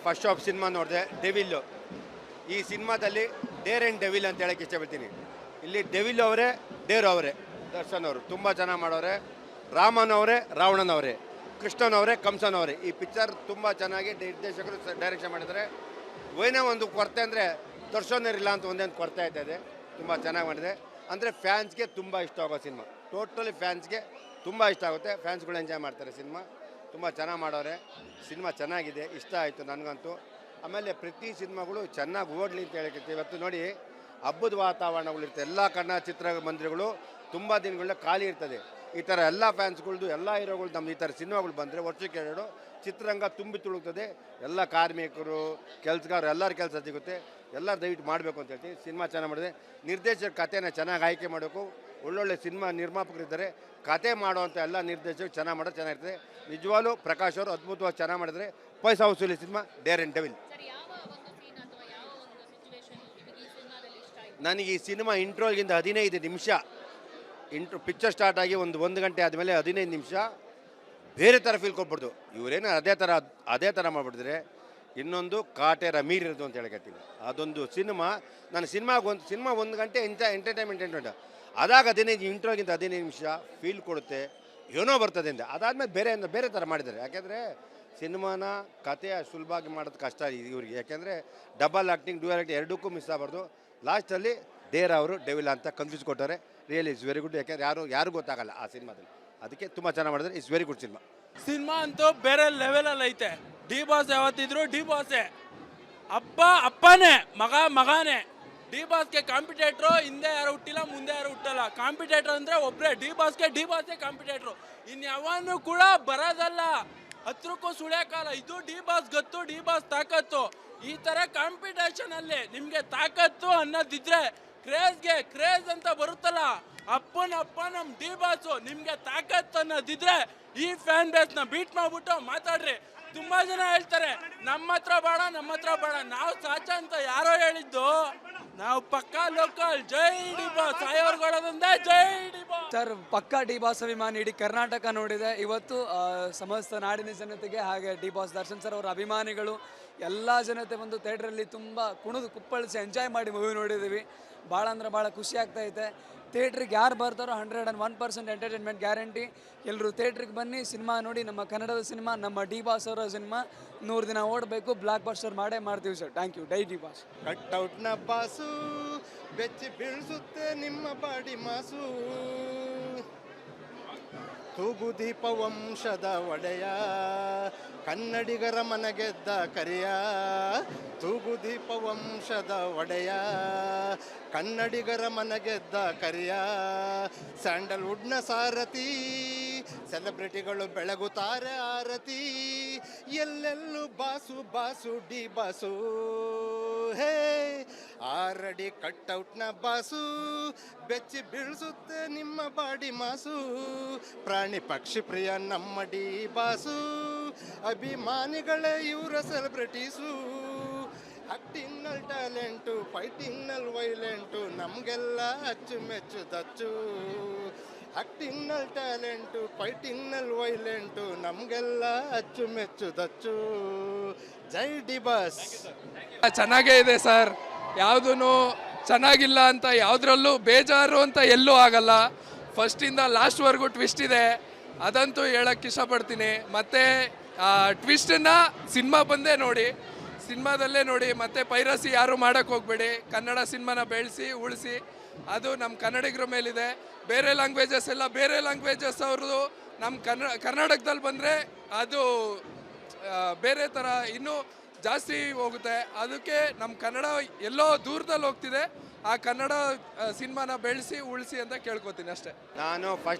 First of cinema ನೋಡಿದೆ ಡೆವಿಲ್ಲು. ಈ ಸಿನಿಮಾದಲ್ಲಿ ಡೇರ್ ಆ್ಯಂಡ್ ಡೆವಿಲ್ ಅಂತ ಹೇಳಕ್ಕೆ ಇಷ್ಟಪಡ್ತೀನಿ. ಇಲ್ಲಿ ಡೆವಿಲ್ ಅವರೇ ಡೇರ್ ಅವರೇ ದರ್ಶನ್ ಅವರು ತುಂಬ ಚೆನ್ನಾಗಿ ಮಾಡೋರೆ. ರಾಮನ್ ಅವರೇ ರಾವಣನ್ ಅವರೇ, ಕೃಷ್ಣನ್ ಅವರೇ ಕಂಸನ್ ಅವರೇ. ಈ ಪಿಕ್ಚರ್ ತುಂಬ ಚೆನ್ನಾಗಿ ನಿರ್ದೇಶಕರು ಡೈರೆಕ್ಷನ್ ಮಾಡಿದ್ದಾರೆ. ಏನೇ ಒಂದು ಕೊರತೆ ಅಂದರೆ ದರ್ಶನರಿಲ್ಲ ಅಂತ ಒಂದೇನು ಕೊರತೆ ಆಯ್ತಾಯಿದೆ. ತುಂಬ ಚೆನ್ನಾಗಿ ಮಾಡಿದೆ. ಅಂದರೆ ಫ್ಯಾನ್ಸ್ಗೆ ತುಂಬ ಇಷ್ಟ ಆಗೋ ಸಿನಿಮಾ. ಟೋಟಲಿ ಫ್ಯಾನ್ಸ್ಗೆ ತುಂಬ ಇಷ್ಟ ಆಗುತ್ತೆ. ಫ್ಯಾನ್ಸ್ಗಳು ಎಂಜಾಯ್ ಮಾಡ್ತಾರೆ ಸಿನಿಮಾ. ತುಂಬ ಚೆನ್ನಾಗಿ ಮಾಡೋರೆ. ಸಿನಿಮಾ ಚೆನ್ನಾಗಿದೆ, ಇಷ್ಟ ಆಯಿತು ನನಗಂತೂ. ಆಮೇಲೆ ಪ್ರತಿ ಸಿನಿಮಾಗಳು ಚೆನ್ನಾಗಿ ಓಡಲಿ ಅಂತ ಹೇಳಕ್ಕೆ ಇವತ್ತು ನೋಡಿ ಹಬ್ಬದ ವಾತಾವರಣಗಳಿರ್ತದೆ. ಎಲ್ಲ ಕನ್ನಡ ಚಿತ್ರಮಂದಿರಗಳು ತುಂಬ ದಿನಗಳ ಖಾಲಿ ಇರ್ತದೆ. ಈ ಥರ ಎಲ್ಲ ಫ್ಯಾನ್ಸ್ಗಳ್ದು ಎಲ್ಲ ಹೀರೋಗಳು ನಮ್ಮ ಈ ಥರ ಸಿನಿಮಾಗಳು ಬಂದರೆ ವರ್ಷಕ್ಕೆ ಎರಡು ಚಿತ್ರರಂಗ ತುಂಬಿ ತುಳುಕ್ತದೆ. ಎಲ್ಲ ಕಾರ್ಮಿಕರು ಕೆಲಸಗಾರರು ಎಲ್ಲರ ಕೆಲಸ ಸಿಗುತ್ತೆ. ಎಲ್ಲರೂ ದಯವಿಟ್ಟು ಮಾಡಬೇಕು ಅಂತ ಹೇಳ್ತೀವಿ. ಸಿನಿಮಾ ಚೆನ್ನಾಗಿ ಮಾಡಿದೆ. ನಿರ್ದೇಶಕರ ಕಥೆನ ಚೆನ್ನಾಗಿ ಆಯ್ಕೆ ಮಾಡಬೇಕು. ಒಳ್ಳೊಳ್ಳೆ ಸಿನಿಮಾ ನಿರ್ಮಾಪಕರಿದ್ದಾರೆ. ಕತೆ ಮಾಡುವಂಥ ಎಲ್ಲ ನಿರ್ದೇಶಕರು ಚೆನ್ನಾಗಿ ಮಾಡೋದು ಚೆನ್ನಾಗಿರ್ತದೆ. ನಿಜವಾಗ್ಲೂ ಪ್ರಕಾಶ್ ಅವರು ಅದ್ಭುತವಾಗಿ ಚೆನ್ನಾಗಿ ಮಾಡಿದರೆ. ಪೈಸಾ ವಸೂಲಿ ಸಿನಿಮಾ ಡೇರ್ ಆ್ಯಂಡ್ ಡೆವಿಲ್. ನನಗೆ ಈ ಸಿನಿಮಾ ಇಂಟ್ರೋಗಿಂತ 15 ನಿಮಿಷ ಪಿಕ್ಚರ್ ಸ್ಟಾರ್ಟ್ ಆಗಿ ಒಂದು ಗಂಟೆ ಆದಮೇಲೆ 15 ನಿಮಿಷ ಬೇರೆ ಥರ ಫೀಲ್ ಕೊಟ್ಬಿಡ್ದು. ಇವರೇನು ಅದೇ ಥರ ಮಾಡಿಬಿಟ್ಟಿದ್ರೆ ಇನ್ನೊಂದು ಕಾಟೇರ ಮೀರಿರೋದು ಅಂತ ಹೇಳಕತ್ತೀನಿ. ಅದೊಂದು ಸಿನಿಮಾ. ನಾನು ಸಿನಿಮಾ 1 ಗಂಟೆ ಎಂಟರ್ಟೈನ್ಮೆಂಟ್ ಅದಾಗ 15 ಇಂಟ್ರೋಗಿಂತ 15 ನಿಮಿಷ ಫೀಲ್ ಕೊಡುತ್ತೆ. ಏನೋ ಬರ್ತದೆ ಅಂತ. ಅದಾದಮೇಲೆ ಬೇರೆ ಥರ ಮಾಡಿದ್ದಾರೆ. ಯಾಕೆಂದರೆ ಸಿನಿಮಾನ ಕತೆ ಸುಲಭವಾಗಿ ಮಾಡೋದು ಕಷ್ಟ ಇವ್ರಿಗೆ. ಯಾಕೆಂದರೆ ಡಬಲ್ ಆ್ಯಕ್ಟಿಂಗ್ ಡ್ಯೂಯಲ್ ಆ್ಯಕ್ಟಿಂಗ್ ಎರಡಕ್ಕೂ ಮಿಸ್ ಆಗ್ಬಾರ್ದು. ಲಾಸ್ಟಲ್ಲಿ ಡೇರ್ ಅವರು ಡೆವಿಲ್ ಅಂತ ಕನ್ಫ್ಯೂಸ್ ಕೊಟ್ಟರೆ. Really it's very good. ಯಾಕೆಂದರೆ ಯಾರು ಗೊತ್ತಾಗಲ್ಲ ಆ ಸಿನಿಮಾದಲ್ಲಿ. ಅದಕ್ಕೆ ತುಂಬ ಚೆನ್ನಾಗಿ ಮಾಡಿದ್ರೆ. ಇಟ್ಸ್ ವೆರಿ ಗುಡ್ ಸಿನಿಮಾ ಅಂತೂ ಬೇರೆ ಲೆವೆಲಲ್ಲಿ ಐತೆ. ಡಿ ಬಾಸ್ ಯಾವತ್ತಿದ್ರು ಡಿ ಬಾಸೇ, ಅಪ್ಪನೇ, ಮಗನೇ. ಡಿ ಬಾಸ್ಗೆ ಕಾಂಪಿಟೇಟ್ರು ಹಿಂದೆ ಯಾರು ಹುಟ್ಟಿಲ್ಲ, ಮುಂದೆ ಯಾರು ಹುಟ್ಟಲ್ಲ. ಕಾಂಪಿಟೇಟ್ರ್ ಅಂದರೆ ಒಬ್ಬರೇ. ಡಿ ಬಾಸೇ ಕಾಂಪಿಟೇಟ್ರು. ಇನ್ಯಾವನು ಕೂಡ ಬರೋದಲ್ಲ. ಹತ್ರಕ್ಕೂ ಸುಳ್ಯಾಕಾಲ. ಇದು ಡಿ ಬಾಸ್ ಗತ್ತು, ಡಿ ಬಾಸ್ ತಾಕತ್ತು. ಈ ಥರ ಕಾಂಪಿಟೇಷನಲ್ಲಿ ನಿಮಗೆ ತಾಕತ್ತು ಅನ್ನೋದಿದ್ರೆ ಕ್ರೇಜ್ ಅಂತ ಬರುತ್ತಲ್ಲ, ಅಪ್ಪ ನಮ್ಮ ಡಿ ಬಾಸು. ನಿಮಗೆ ತಾಕತ್ತು ಅನ್ನೋದಿದ್ರೆ ಈ ಫ್ಯಾನ್ ಬೇಸ್ನ ಬೀಟ್ ಮಾಡ್ಬಿಟ್ಟು ಮಾತಾಡ್ರಿ. ತುಂಬ ಜನ ಹೇಳ್ತಾರೆ ನಮ್ಮ ಹತ್ರ ಬೇಡ. ನಾವು ಸಾಚ ಅಂತ ಯಾರೋ ಹೇಳಿದ್ದು. ನಾವು ಪಕ್ಕಾ ಲೋಕಲ್. ಜೈ ಡಿ ಬಾಸ್. ಸಾಯೋರ್ಗೊಳೋದಂದೇ ಜೈ ಡಿ ಬಾಸ್. ಸರ್ ಪಕ್ಕಾ ಡಿ ಬಾಸ್ ಅಭಿಮಾನಿ ಇಡೀ ಕರ್ನಾಟಕ ನೋಡಿದೆ. ಇವತ್ತು ಸಮಸ್ತ ನಾಡಿನ ಜನತೆಗೆ ಹಾಗೆ ಡಿ ಬಾಸ್ ದರ್ಶನ್ ಸರ್ ಅವರ ಅಭಿಮಾನಿಗಳು ಎಲ್ಲ ಜನತೆ ಒಂದು ಥಿಯೇಟ್ರಲ್ಲಿ ತುಂಬ ಕುಣಿದು ಕುಪ್ಪಳಿಸಿ ಎಂಜಾಯ್ ಮಾಡಿ ಮೂವಿ ನೋಡಿದ್ದೀವಿ. ಭಾಳ ಅಂದರೆ ಭಾಳ ಖುಷಿ ಆಗ್ತಾಯಿದೆ. ಥಿಯೇಟ್ರಿಗೆ ಯಾರು ಬರ್ತಾರೋ 101% ಎಂಟರ್ಟೈನ್ಮೆಂಟ್ ಗ್ಯಾರಂಟಿ. ಎಲ್ಲರೂ ಥಿಯೇಟ್ರಿಗೆ ಬನ್ನಿ, ಸಿನಿಮಾ ನೋಡಿ. ನಮ್ಮ ಕನ್ನಡದ ಸಿನಿಮಾ, ನಮ್ಮ ಡಿ ಬಾಸ್ ಅವರ ಸಿನಿಮಾ 100 ದಿನ ಓಡಬೇಕು. ಬ್ಲಾಕ್ ಬಸ್ಟರ್ ಮಾಡ್ತೀವಿ sir. Thank you. Die D boss. ಕಟ್ಔಟ್ನ ಬಾಸು ಬೆಚ್ಚಿ ಬೀಳಿಸುತ್ತೆ ನಿಮ್ಮ ಬಾಡಿ ಮಾಸು. ತೂಗು ದೀಪ ವಂಶದ ಒಡೆಯ, ಕನ್ನಡಿಗರ ಮನಗೆದ್ದ ಕರಿಯ. ತೂಗು ದೀಪ ವಂಶದ ಒಡೆಯ, ಕನ್ನಡಿಗರ ಮನಗೆದ್ದ ಕರಿಯ. ಸ್ಯಾಂಡಲ್ವುಡ್ನ ಸಾರಥಿ, ಸೆಲೆಬ್ರಿಟಿಗಳು ಬೆಳಗುತ್ತಾರೆ ಆರತಿ. ಎಲ್ಲೆಲ್ಲೂ ಬಾಸು ಡಿ ಬಾಸು. ಹೇ ಆರಡಿ ಕಟ್ಔಟ್ನ ಬಾಸು ಬೆಚ್ಚಿ ಬೀಳಿಸುತ್ತೆ ನಿಮ್ಮ ಬಾಡಿ ಮಾಸು. ಪ್ರಾಣಿ ಪಕ್ಷಿ ಪ್ರಿಯ ನಮ್ಮ ಡಿ ಬಾಸು. ಅಭಿಮಾನಿಗಳೇ ಇವರ ಸೆಲೆಬ್ರಿಟೀಸು. ಆಕ್ಟಿಂಗ್ನಲ್ಲಿ ಟ್ಯಾಲೆಂಟು, ಫೈಟಿಂಗ್ನಲ್ಲಿ ವೈಲೆಂಟು, ನಮಗೆಲ್ಲ ಅಚ್ಚುಮೆಚ್ಚು ದಚ್ಚು. ಆಕ್ಟಿಂಗ್ನಲ್ಲಿ ಟ್ಯಾಲೆಂಟು, ಫೈಟಿಂಗ್ನಲ್ಲಿ ವೈಲೆಂಟು, ನಮಗೆಲ್ಲ ಅಚ್ಚುಮೆಚ್ಚು ದಚ್ಚು. ಜೈ ಡಿ ಬಾಸ್. ಚೆನ್ನಾಗೇ ಇದೆ ಸರ್. ಯಾವುದೂ ಚೆನ್ನಾಗಿಲ್ಲ ಅಂತ ಯಾವುದ್ರಲ್ಲೂ ಬೇಜಾರು ಅಂತ ಎಲ್ಲೂ ಆಗಲ್ಲ. ಫಸ್ಟಿಂದ ಲಾಸ್ಟ್ವರೆಗೂ ಟ್ವಿಸ್ಟ್ ಇದೆ, ಅದಂತೂ ಹೇಳಕ್ಕೆ ಇಷ್ಟಪಡ್ತೀನಿ. ಮತ್ತು ಟ್ವಿಸ್ಟನ್ನು ಸಿನಿಮಾ ಬಂದೇ ನೋಡಿ, ಸಿನಿಮಾದಲ್ಲೇ ನೋಡಿ. ಮತ್ತು ಪೈರಸಿ ಯಾರು ಮಾಡೋಕ್ಕೆ ಹೋಗಬೇಡಿ. ಕನ್ನಡ ಸಿನಿಮಾನ ಬೆಳೆಸಿ ಉಳಿಸಿ, ಅದು ನಮ್ಮ ಕನ್ನಡಿಗರ ಮೇಲಿದೆ. ಬೇರೆ ಲ್ಯಾಂಗ್ವೇಜಸ್ ಅವ್ರದ್ದು ನಮ್ಮ ಕರ್ನಾಟಕದಲ್ಲಿ ಬಂದರೆ ಅದು ಬೇರೆ ಥರ ಇನ್ನೂ ಜಾಸ್ತಿ ಹೋಗುತ್ತೆ. ಅದಕ್ಕೆ ನಮ್ಮ ಕನ್ನಡ ಎಲ್ಲೋ ದೂರದಲ್ಲಿ ಹೋಗ್ತಿದೆ. ಆ ಕನ್ನಡ ಸಿನಿಮಾನ ಬೆಳೆಸಿ ಉಳಿಸಿ ಅಂತ ಕೇಳ್ಕೊತೀನಿ ಅಷ್ಟೇ. ನಾನು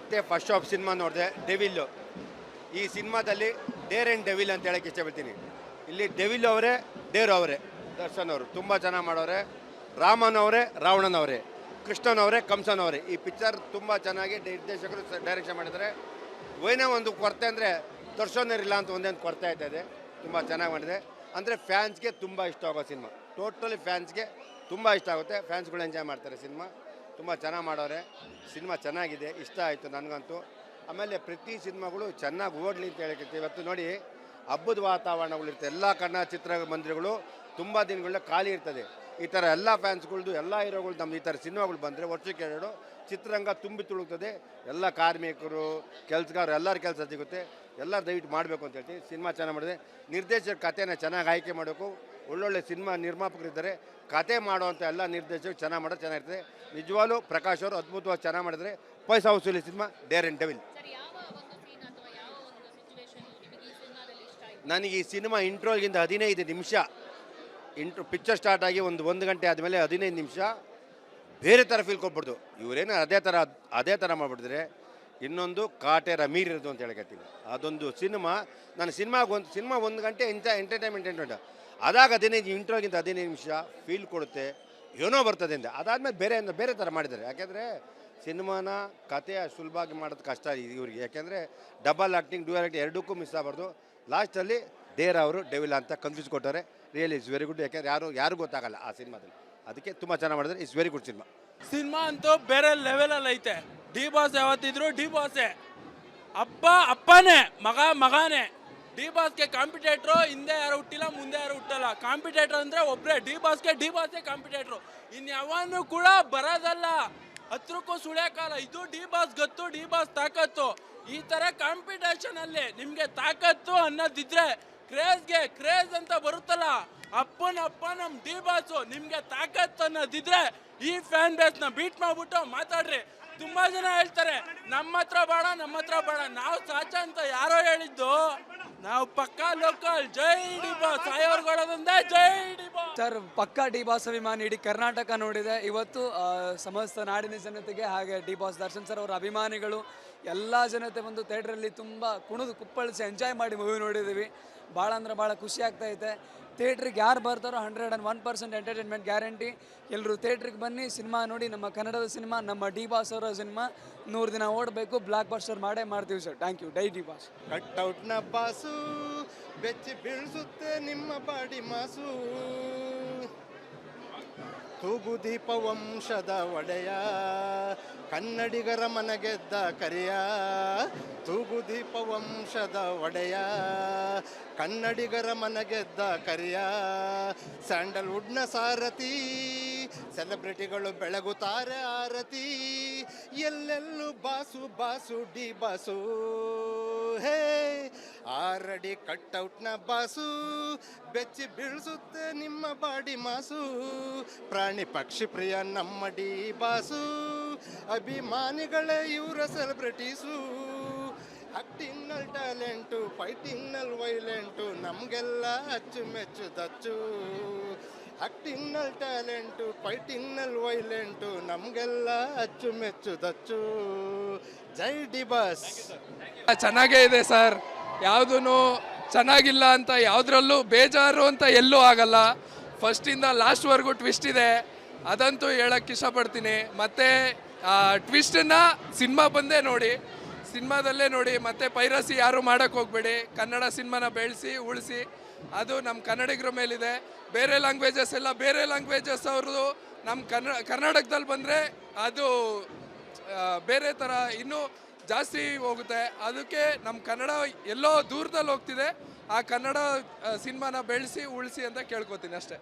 ಫಸ್ಟ್ ಆಫ್ ಸಿನಿಮಾ ನೋಡಿದೆ ಡೆವಿಲ್ಲು. ಈ ಸಿನಿಮಾದಲ್ಲಿ ಡೇರ್ ಆ್ಯಂಡ್ ಡೆವಿಲ್ ಅಂತ ಹೇಳಕ್ಕೆ ಇಷ್ಟಪಡ್ತೀನಿ. ಇಲ್ಲಿ ಡೆವಿಲ್ ಅವರೇ ಡೇರ್ ಅವರೇ ದರ್ಶನ್ ಅವರು ತುಂಬ ಚೆನ್ನಾಗಿ ಮಾಡೋರೆ. ರಾಮನ್ ಅವರೇ ರಾವಣನ್ ಅವರೇ, ಕೃಷ್ಣನ್ ಅವರೇ ಕಂಸನ್ ಅವರೇ. ಈ ಪಿಕ್ಚರ್ ತುಂಬ ಚೆನ್ನಾಗಿ ನಿರ್ದೇಶಕರು ಡೈರೆಕ್ಷನ್ ಮಾಡಿದ್ದಾರೆ. ಏನೇ ಒಂದು ಕೊರತೆ ಅಂದರೆ ದರ್ಶನರಿಲ್ಲ ಅಂತ ಒಂದೇನು ಕೊರತೆ ಆಯ್ತಾಯಿದೆ. ತುಂಬ ಚೆನ್ನಾಗಿ ಮಾಡಿದೆ. ಅಂದರೆ ಫ್ಯಾನ್ಸ್ಗೆ ತುಂಬ ಇಷ್ಟ ಆಗೋ ಸಿನಿಮಾ. ಟೋಟಲಿ ಫ್ಯಾನ್ಸ್ಗೆ ತುಂಬ ಇಷ್ಟ ಆಗುತ್ತೆ. ಫ್ಯಾನ್ಸ್ಗಳು ಎಂಜಾಯ್ ಮಾಡ್ತಾರೆ ಸಿನಿಮಾ. ತುಂಬ ಚೆನ್ನಾಗಿ ಮಾಡೋರೆ. ಸಿನಿಮಾ ಚೆನ್ನಾಗಿದೆ, ಇಷ್ಟ ಆಯಿತು ನನಗಂತೂ. ಆಮೇಲೆ ಪ್ರತಿ ಸಿನಿಮಾಗಳು ಚೆನ್ನಾಗಿ ಓಡಲಿ ಅಂತ ಹೇಳಕ್ಕೆ ಇವತ್ತು ನೋಡಿ ಹಬ್ಬದ ವಾತಾವರಣಗಳಿರ್ತದೆ. ಎಲ್ಲ ಕನ್ನಡ ಚಿತ್ರಮಂದಿರಗಳು ತುಂಬ ದಿನಗಳ ಖಾಲಿ ಇರ್ತದೆ. ಈ ಥರ ಎಲ್ಲ ಫ್ಯಾನ್ಸ್ಗಳ್ದು ಎಲ್ಲ ಹೀರೋಗಳು ನಮ್ಮ ಈ ಥರ ಸಿನಿಮಾಗಳು ಬಂದರೆ ವರ್ಷಕ್ಕೆ 2 ಚಿತ್ರರಂಗ ತುಂಬಿ ತುಳುಕ್ತದೆ. ಎಲ್ಲ ಕಾರ್ಮಿಕರು, ಕೆಲಸಗಾರರು ಎಲ್ಲರ ಕೆಲಸ ಸಿಗುತ್ತೆ. ಎಲ್ಲ ದಯವಿಟ್ಟು ಮಾಡಬೇಕು ಅಂತ ಹೇಳ್ತೀವಿ. ಸಿನಿಮಾ ಚೆನ್ನಾಗಿ ಮಾಡಿದೆ. ನಿರ್ದೇಶಕ ಕಥೆನ ಚೆನ್ನಾಗಿ ಆಯ್ಕೆ ಮಾಡಬೇಕು. ಒಳ್ಳೊಳ್ಳೆ ಸಿನಿಮಾ ನಿರ್ಮಾಪಕರಿದ್ದಾರೆ. ಕತೆ ಮಾಡುವಂಥ ಎಲ್ಲ ನಿರ್ದೇಶಕರು ಚೆನ್ನಾಗಿ ಮಾಡೋದು ಚೆನ್ನಾಗಿರ್ತದೆ. ನಿಜವಾಗ್ಲೂ ಪ್ರಕಾಶ್ ಅವರು ಅದ್ಭುತವಾಗಿ ಚೆನ್ನಾಗಿ ಮಾಡಿದರೆ. ಪೈಸಾ ವಸೂಲಿ ಸಿನಿಮಾ ಡೇರ್ ಆ್ಯಂಡ್ ಡೆವಿಲ್. ನನಗೆ ಈ ಸಿನಿಮಾ ಇಂಟ್ರೋಗಿಂತ 15 ನಿಮಿಷ ಪಿಕ್ಚರ್ ಸ್ಟಾರ್ಟ್ ಆಗಿ ಒಂದು ಗಂಟೆ ಆದಮೇಲೆ 15 ನಿಮಿಷ ಬೇರೆ ಥರ ಫೀಲ್ ಕೊಟ್ಬಿಡ್ತು. ಇವರೇನು ಅದೇ ಥರ ಮಾಡಿಬಿಟ್ಟಿದ್ರೆ ಇನ್ನೊಂದು ಕಾಟೇರ ಮೀರಿರೋದು ಅಂತ ಹೇಳಕತ್ತೀನಿ. ಅದೊಂದು ಸಿನಿಮಾ ನಾನು ಸಿನಿಮಾ 1 ಗಂಟೆ ಎಂಟರ್ಟೈನ್ಮೆಂಟ್ ಅದಾಗ 15 ಇಂಟ್ರೋಗಿಂತ 15 ನಿಮಿಷ ಫೀಲ್ ಕೊಡುತ್ತೆ. ಏನೋ ಬರ್ತದೆ ಅಂತ. ಅದಾದಮೇಲೆ ಬೇರೆ ಥರ ಮಾಡಿದ್ದಾರೆ. ಯಾಕೆಂದರೆ ಸಿನಿಮಾನ ಕತೆ ಸುಲಭವಾಗಿ ಮಾಡೋದು ಕಷ್ಟ ಇವ್ರಿಗೆ. ಯಾಕೆಂದರೆ ಡಬಲ್ ಆ್ಯಕ್ಟಿಂಗ್, ಡ್ಯೂಯಲ್ ಆ್ಯಕ್ಟಿಂಗ್ ಎರಡಕ್ಕೂ ಮಿಸ್ ಆಗ್ಬಾರ್ದು. ಲಾಸ್ಟಲ್ಲಿ ಡೇರ್ ಅವರು ಡೆವಿಲ್ ಅಂತ ಕನ್ಫ್ಯೂಸ್ ಕೊಟ್ಟಾರೆ. Really it's very good. ಯಾಕೆಂದರೆ ಯಾರು ಗೊತ್ತಾಗಲ್ಲ ಆ ಸಿನಿಮಾದಲ್ಲಿ. ಅದಕ್ಕೆ ತುಂಬ ಚೆನ್ನಾಗಿ ಮಾಡಿದ್ರೆ. It's very good cinema. Cinema ಅಂತೂ ಬೇರೆ ಲೆವೆಲಲ್ಲಿ ಐತೆ. ಡಿ ಬಾಸ್ ಯಾವತ್ತಿದ್ರು ಡಿ ಬಾಸೇ. ಅಪ್ಪನೇ ಮಗಾನೇ. ಡಿ ಬಾಸ್ಗೆ ಕಾಂಪಿಟೇಟ್ರು ಹಿಂದೆ ಯಾರು ಹುಟ್ಟಿಲ್ಲ, ಮುಂದೆ ಯಾರು ಹುಟ್ಟಲ್ಲ. ಕಾಂಪಿಟೇಟ್ರ್ ಅಂದರೆ ಒಬ್ಬರೇ. ಡಿ ಬಾಸೇ ಕಾಂಪಿಟೇಟ್ರು. ಇನ್ಯಾವನು ಕೂಡ ಬರೋದಲ್ಲ. ಹತ್ರಕ್ಕೂ ಸುಳ್ಯಾಕಾಲ. ಇದು ಡಿ ಬಾಸ್ ಗತ್ತು, ಡಿ ಬಾಸ್ ತಾಕತ್ತು. ಈ ಥರ ಕಾಂಪಿಟೇಷನಲ್ಲಿ ನಿಮಗೆ ತಾಕತ್ತು ಅನ್ನೋದಿದ್ರೆ ಕ್ರೇಜ್ ಅಂತ ಬರುತ್ತಲ್ಲ, ಅಪ್ಪ ನಮ್ಮ ಡಿ ಬಾಸು. ನಿಮಗೆ ತಾಕತ್ತು ಅನ್ನೋದಿದ್ರೆ ಈ ಫ್ಯಾನ್ ಬೇಸ್ನ ಬೀಟ್ ಮಾಡ್ಬಿಟ್ಟು ಮಾತಾಡ್ರಿ. ತುಂಬ ಜನ ಹೇಳ್ತಾರೆ ನಮ್ಮ ಹತ್ರ ಬೇಡ. ನಾವು ಸಾಚ ಅಂತ ಯಾರೋ ಹೇಳಿದ್ದು. ನಾವು ಪಕ್ಕಾ ಲೋಕಲ್. ಜೈ ಡಿ ಬಾಸ್. ಸಾಯೋರ್ಗೊಳೋದಂದೆ ಜೈ ಡಿ ಬಾಸ್. ಸರ್ ಪಕ್ಕಾ ಡಿ ಬಾಸ್ ಅಭಿಮಾನಿ ಇಡೀ ಕರ್ನಾಟಕ ನೋಡಿದೆ. ಇವತ್ತು ಸಮಸ್ತ ನಾಡಿನ ಜನತೆಗೆ ಹಾಗೆ ಡಿ ಬಾಸ್ ದರ್ಶನ್ ಸರ್ ಅವರ ಅಭಿಮಾನಿಗಳು ಎಲ್ಲ ಜನತೆ ಬಂದು ಥಿಯೇಟ್ರಲ್ಲಿ ತುಂಬ ಕುಣಿದು ಕುಪ್ಪಳಿಸಿ ಎಂಜಾಯ್ ಮಾಡಿ ಮೂವಿ ನೋಡಿದ್ದೀವಿ. ಭಾಳ ಅಂದರೆ ಭಾಳ ಖುಷಿ ಆಗ್ತಾಯಿದೆ. ಥಿಯೇಟ್ರಿಗೆ ಯಾರು ಬರ್ತಾರೋ 101% ಎಂಟರ್ಟೈನ್ಮೆಂಟ್ ಗ್ಯಾರಂಟಿ. ಎಲ್ಲರೂ ಥಿಯೇಟ್ರಿಗೆ ಬನ್ನಿ, ಸಿನಿಮಾ ನೋಡಿ. ನಮ್ಮ ಕನ್ನಡದ ಸಿನಿಮಾ, ನಮ್ಮ ಡಿ ಬಾಸ್ ಅವರ ಸಿನಿಮಾ 100 ದಿನ ಓಡಬೇಕು. ಬ್ಲಾಕ್ ಬಸ್ಟರ್ ಮಾಡ್ತೀವಿ sir. Thank you. Die D boss. ಕಟ್ಔಟ್ನ ಬಾಸು ಬೆಚ್ಚಿ ಬೀಳಿಸುತ್ತೆ ನಿಮ್ಮ ಬಾಡಿ ಮಾಸು. ತೂಗು ದೀಪ ವಂಶದ ಒಡೆಯ, ಕನ್ನಡಿಗರ ಮನಗೆದ್ದ ಕರಿಯ. ತೂಗು ದೀಪ ವಂಶದ ಒಡೆಯ, ಕನ್ನಡಿಗರ ಮನಗೆದ್ದ ಕರಿಯ. ಸ್ಯಾಂಡಲ್ವುಡ್ನ ಸಾರಥಿ, ಸೆಲೆಬ್ರಿಟಿಗಳು ಬೆಳಗುತ್ತಾರೆ ಆರತಿ. ಎಲ್ಲೆಲ್ಲೂ ಬಾಸು ಡಿ ಬಾಸು. ಹೇ ಆರಡಿ ಕಟ್ಔಟ್ನ ಬಾಸು ಬೆಚ್ಚಿ ಬೀಳಿಸುತ್ತೆ ನಿಮ್ಮ ಬಾಡಿ ಮಾಸು. ಪ್ರಾಣಿ ಪಕ್ಷಿ ಪ್ರಿಯ ನಮ್ಮ ಡಿ ಬಾಸು. ಅಭಿಮಾನಿಗಳೇ ಇವರ ಸೆಲೆಬ್ರಿಟೀಸು. ಆಕ್ಟಿಂಗ್ನಲ್ಲಿ ಟ್ಯಾಲೆಂಟು, ಫೈಟಿಂಗ್ನಲ್ಲಿ ವೈಲೆಂಟು, ನಮಗೆಲ್ಲ ಅಚ್ಚುಮೆಚ್ಚು ದಚ್ಚು. ಆಕ್ಟಿಂಗ್ನಲ್ಲಿ ಟ್ಯಾಲೆಂಟು, ಫೈಟಿಂಗ್ನಲ್ಲಿ ವೈಲೆಂಟು, ನಮಗೆಲ್ಲ ಅಚ್ಚುಮೆಚ್ಚು ದಚ್ಚು. ಜೈ ಡಿ ಬಾಸ್. ಚೆನ್ನಾಗೇ ಇದೆ ಸರ್. ಯಾವುದೂ ಚೆನ್ನಾಗಿಲ್ಲ ಅಂತ ಯಾವುದ್ರಲ್ಲೂ ಬೇಜಾರು ಅಂತ ಎಲ್ಲೂ ಆಗಲ್ಲ. ಫಸ್ಟಿಂದ ಲಾಸ್ಟ್ವರೆಗೂ ಟ್ವಿಸ್ಟ್ ಇದೆ. ಅದಂತೂ ಹೇಳಕ್ಕೆ ಇಷ್ಟಪಡ್ತೀನಿ. ಮತ್ತು ಟ್ವಿಸ್ಟನ್ನು ಸಿನಿಮಾ ಬಂದೇ ನೋಡಿ, ಸಿನಿಮಾದಲ್ಲೇ ನೋಡಿ. ಮತ್ತು ಪೈರಸಿ ಯಾರು ಮಾಡೋಕ್ಕೆ ಹೋಗಬೇಡಿ. ಕನ್ನಡ ಸಿನಿಮಾನ ಬೆಳೆಸಿ ಉಳಿಸಿ. ಅದು ನಮ್ಮ ಕನ್ನಡಿಗರ ಮೇಲಿದೆ. ಬೇರೆ ಲ್ಯಾಂಗ್ವೇಜಸ್ ಎಲ್ಲ ಬೇರೆ ಲ್ಯಾಂಗ್ವೇಜಸ್ ಅವ್ರದ್ದು ನಮ್ಮ ಕರ್ನಾಟಕದಲ್ಲಿ ಬಂದರೆ ಅದು ಬೇರೆ ಥರ ಇನ್ನೂ ಜಾಸ್ತಿ ಹೋಗುತ್ತೆ. ಅದಕ್ಕೆ ನಮ್ಮ ಕನ್ನಡ ಎಲ್ಲೋ ದೂರದಲ್ಲಿ ಹೋಗ್ತಿದೆ. ಆ ಕನ್ನಡ ಸಿನಿಮಾನ ಬೆಳೆಸಿ ಉಳಿಸಿ ಅಂತ ಕೇಳ್ಕೊತೀನಿ ಅಷ್ಟೇ.